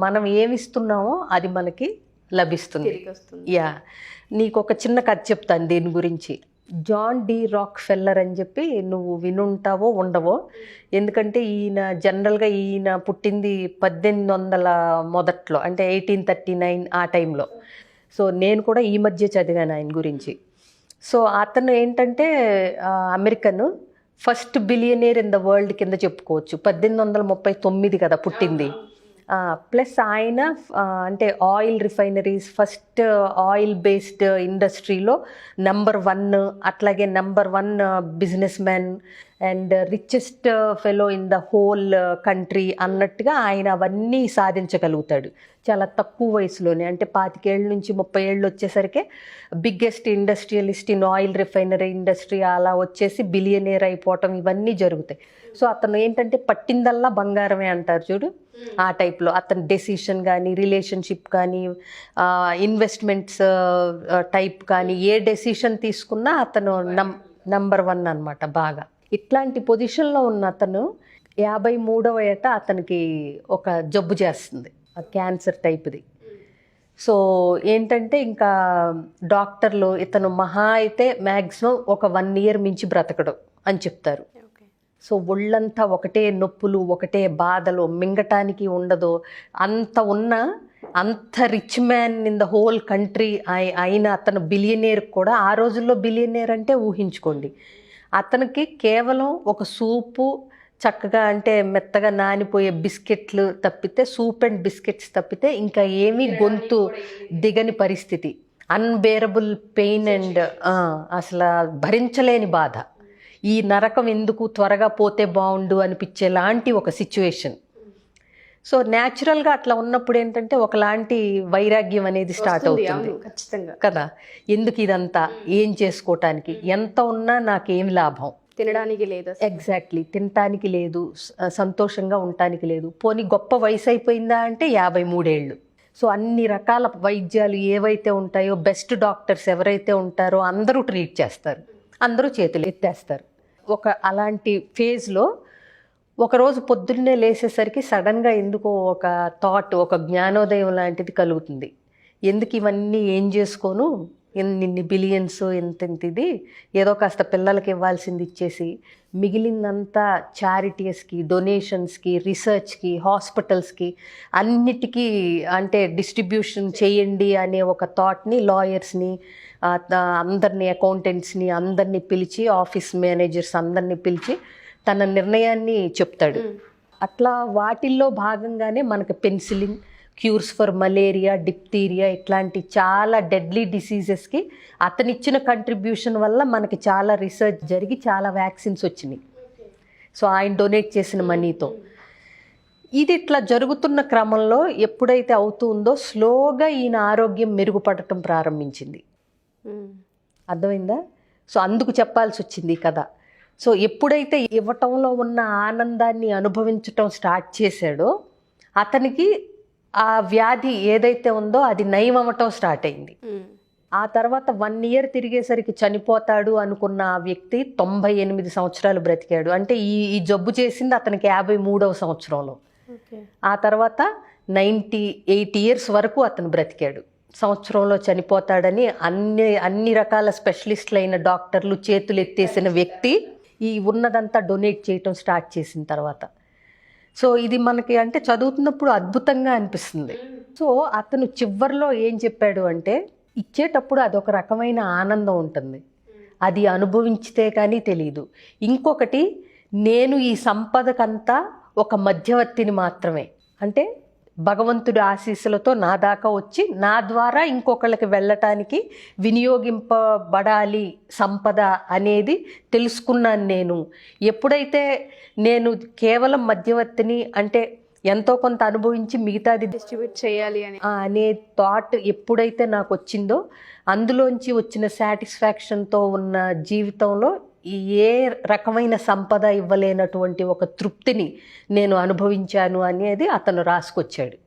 మనం ఏమిస్తున్నామో అది మనకి లభిస్తుంది. యా, నీకు ఒక చిన్న కథ చెప్తాను దీని గురించి. జాన్ డి రాక్ ఫెల్లర్ అని చెప్పి నువ్వు వినుంటావో ఉండవో, ఎందుకంటే ఈయన పుట్టింది 1800 మొదట్లో, అంటే 1839 ఆ టైంలో. సో నేను కూడా ఈ మధ్య చదివాను ఆయన గురించి. సో అతను ఏంటంటే American first billionaire in the world కింద చెప్పుకోవచ్చు. 1839 కదా పుట్టింది. ప్లస్ ఆయన అంటే oil refineries, first oil based ఇండస్ట్రీలో నెంబర్ 1, అట్లాగే number 1 business man and richest fellow in the whole country అన్నట్టుగా ఆయన అవన్నీ సాధించగలుగుతాడు చాలా తక్కువ వయసులోనే. అంటే 25 ఏళ్ళ నుంచి 30 ఏళ్ళు వచ్చేసరికి biggest industrialist in oil refinery industry అలా వచ్చేసి బిలియనేర్ అయిపోవటం ఇవన్నీ జరుగుతాయి. సో అతను ఏంటంటే పట్టిందల్లా బంగారమే అంటారు చూడు, ఆ టైప్లో అతని డెసిషన్ కానీ, రిలేషన్షిప్ కానీ, ఇన్వెస్ట్మెంట్స్ టైప్ కానీ, ఏ డెసిషన్ తీసుకున్నా అతను నంబర్ 1 అనమాట బాగా. ఇట్లాంటి పొజిషన్లో ఉన్న అతను 53వ ఏట అతనికి ఒక జబ్బు చేస్తుంది, క్యాన్సర్ టైప్ది. సో ఏంటంటే ఇంకా డాక్టర్లు ఇతను మహా అయితే మ్యాక్సిమం ఒక 1 ఇయర్ మించి బ్రతకడు అని చెప్తారు. సో ఒళ్ళంతా ఒకటే నొప్పులు, ఒకటే బాధలు, మింగటానికి ఉండదు. అంత rich man in the whole country అయిన అతను బిలియనేర్ కూడా, ఆ రోజుల్లో బిలియనేర్ అంటే ఊహించుకోండి, అతనికి కేవలం ఒక సూపు, చక్కగా అంటే మెత్తగా నానిపోయే బిస్కెట్లు తప్పితే, సూప్ అండ్ బిస్కెట్స్ తప్పితే ఇంకా ఏమీ గొంతు దిగని పరిస్థితి, అన్బేరబుల్ పెయిన్ అండ్ అసలు భరించలేని బాధ. ఈ నరకం ఎందుకు, త్వరగా పోతే బాగుండు అనిపించేలాంటి ఒక సిచ్యువేషన్. సో న్యాచురల్గా అట్లా ఉన్నప్పుడు ఏంటంటే ఒకలాంటి వైరాగ్యం అనేది స్టార్ట్ అవుతుంది కదా. ఎందుకు ఇదంతా, ఏం చేసుకోవటానికి, ఎంత ఉన్నా నాకేం లాభం, తినడానికి లేదు, ఎగ్జాక్ట్లీ తినటానికి లేదు, సంతోషంగా ఉండటానికి లేదు. పోనీ గొప్ప వయసు అయిపోయిందా అంటే 53 ఏళ్ళు. సో అన్ని రకాల వైద్యాలు ఏవైతే ఉంటాయో, బెస్ట్ డాక్టర్స్ ఎవరైతే ఉంటారో అందరూ ట్రీట్ చేస్తారు, అందరూ చేతులు ఎత్తేస్తారు. అలాంటి ఫేజ్లో ఒకరోజు పొద్దున్నే లేసేసరికి సడన్గా ఎందుకో ఒక థాట్, ఒక జ్ఞానోదయం లాంటిది కలుగుతుంది. ఎందుకు ఇవన్నీ ఏం చేసుకోను, ఇన్ని బిలియన్స్ ఇది ఏదో కాస్త పిల్లలకి ఇవ్వాల్సింది ఇచ్చేసి మిగిలిందంతా చారిటీస్కి, డొనేషన్స్కి, రీసెర్చ్కి, హాస్పిటల్స్కి అన్నిటికీ అంటే డిస్ట్రిబ్యూషన్ చేయండి అనే ఒక థాట్ని లాయర్స్ని, అందరినీ, అకౌంటెంట్స్ని అందరినీ పిలిచి, ఆఫీస్ మేనేజర్స్ అందరినీ పిలిచి తన నిర్ణయాన్ని చెప్తాడు. అట్లా వాటిల్లో భాగంగానే మనకు penicillin, cures for malaria, diphtheria ఇట్లాంటి చాలా డెడ్లీ డిసీజెస్కి అతనిచ్చిన కంట్రిబ్యూషన్ వల్ల మనకి చాలా రీసెర్చ్ జరిగి చాలా వ్యాక్సిన్స్ వచ్చినాయి. సో ఆయన డొనేట్ చేసిన మనీతో. ఇది ఇట్లా జరుగుతున్న క్రమంలో ఎప్పుడైతే అవుతుందో స్లోగా ఈయన ఆరోగ్యం మెరుగుపడటం ప్రారంభించింది. అర్థమైందా? సో అందుకు చెప్పాల్సి వచ్చింది ఈ కథ. సో ఎప్పుడైతే ఇవ్వటంలో ఉన్న ఆనందాన్ని అనుభవించటం స్టార్ట్ చేశాడో అతనికి ఆ వ్యాధి ఏదైతే ఉందో అది నయం అవ్వటం స్టార్ట్ అయింది. ఆ తర్వాత 1 ఇయర్ తిరిగేసరికి చనిపోతాడు అనుకున్న ఆ వ్యక్తి 98 సంవత్సరాలు బ్రతికాడు. అంటే ఈ జబ్బు చేసింది అతనికి 53వ సంవత్సరంలో. ఆ తర్వాత 98 ఇయర్స్ వరకు అతను బ్రతికాడు. సంవత్సరంలో చనిపోతాడని అన్ని రకాల స్పెషలిస్టులు అయిన డాక్టర్లు చేతులు ఎత్తేసిన వ్యక్తి ఈ ఉన్నదంతా డొనేట్ చేయటం స్టార్ట్ చేసిన తర్వాత. సో ఇది మనకి అంటే చదువుతున్నప్పుడు అద్భుతంగా అనిపిస్తుంది. సో అతను చివరిలో ఏం చెప్పాడు అంటే, ఇచ్చేటప్పుడు అదొక రకమైన ఆనందం ఉంటుంది, అది అనుభవించితే కానీ తెలియదు. ఇంకొకటి, నేను ఈ సంపదకంతా ఒక మధ్యవర్తిని మాత్రమే, అంటే భగవంతుడి ఆశీస్సులతో నా దాకా వచ్చి నా ద్వారా ఇంకొకళ్ళకి వెళ్ళటానికి వినియోగింపబడాలి సంపద అనేది తెలుసుకున్నాను నేను. ఎప్పుడైతే నేను కేవలం మధ్యవర్తిని, అంటే ఎంతో కొంత అనుభవించి మిగతాది డిస్ట్రిబ్యూట్ చేయాలి అనే థాట్ ఎప్పుడైతే నాకు వచ్చిందో, అందులోంచి వచ్చిన సాటిస్ఫాక్షన్తో ఉన్న జీవితంలో ఏ రకమైన సంపద ఇవ్వలేనటువంటి ఒక తృప్తిని నేను అనుభవించాను అనేది అతను రాసుకొచ్చాడు.